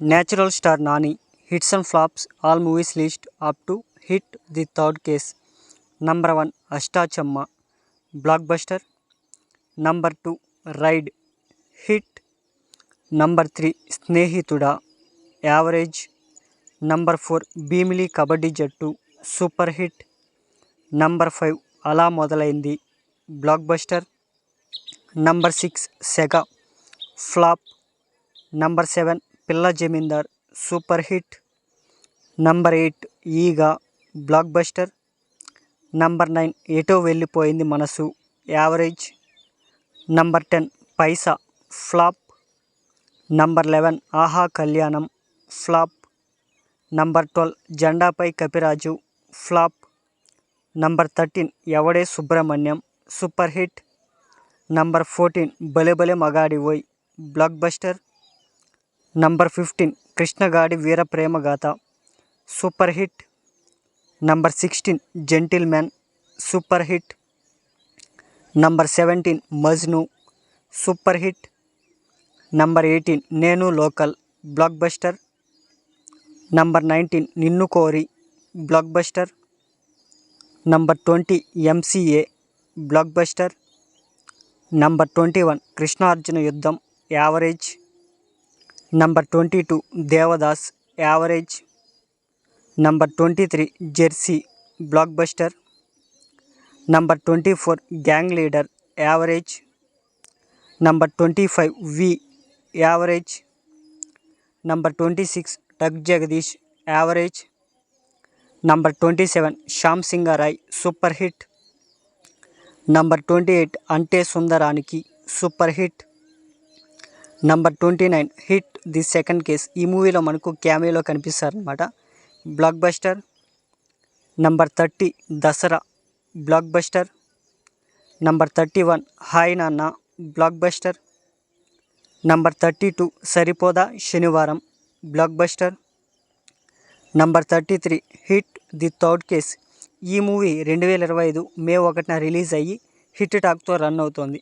Natural star Nani hits and flops all movies list up to hit the third case. Number 1 Ashtachamma blockbuster. Number 2 Ride hit. Number 3 Snehituda average. Number 4 Bhimli Kabaddi Jattu super hit. Number 5 Ala Modalaindi blockbuster. Number 6 Sega flop. Number 7 Pilla Jamindar super hit. Number 8 Eega blockbuster. Number 9 Eto Vellipoyindi Manasu average. Number 10 Paisa flop. Number 11 Aha Kalyanam flop. Number 12 Jandapai Kapiraju flop. Number 13 Yavade Subramanyam super hit. Number 14 Bale Bale Magadi Voi blockbuster. Number 15 Krishna Gadi Veera Prema Gatha super hit. Number 16 Gentleman super hit. Number 17 Majnu super hit. Number 18 Nenu Local blockbuster. Number 19 Ninnu Kori blockbuster. Number 20 MCA blockbuster. Number 21 Krishna Arjuna Yuddham average. Number 22 Devadas average. Number 23 Jersey blockbuster. Number 24 Gang Leader average. Number 25 V average. Number 26 Tug Jagadish average. Number 27 Shyam Singha Rai super hit. Number 28 Ante Sundaraniki super hit. Number 29 Hit the second case. ఈ మూవీలో మనకు క్యామియోలో కనిపిస్తారు అనమాట. Blockbuster. Number 30 Dasara blockbuster. Number 31 hi నాన్న blockbuster. Number 32 సరిపోదా శనివారం blockbuster. Number 33 hit the third case. ఈ movie 2025 మే 1న release అయ్యి hit టాక్తో run అవుతోంది.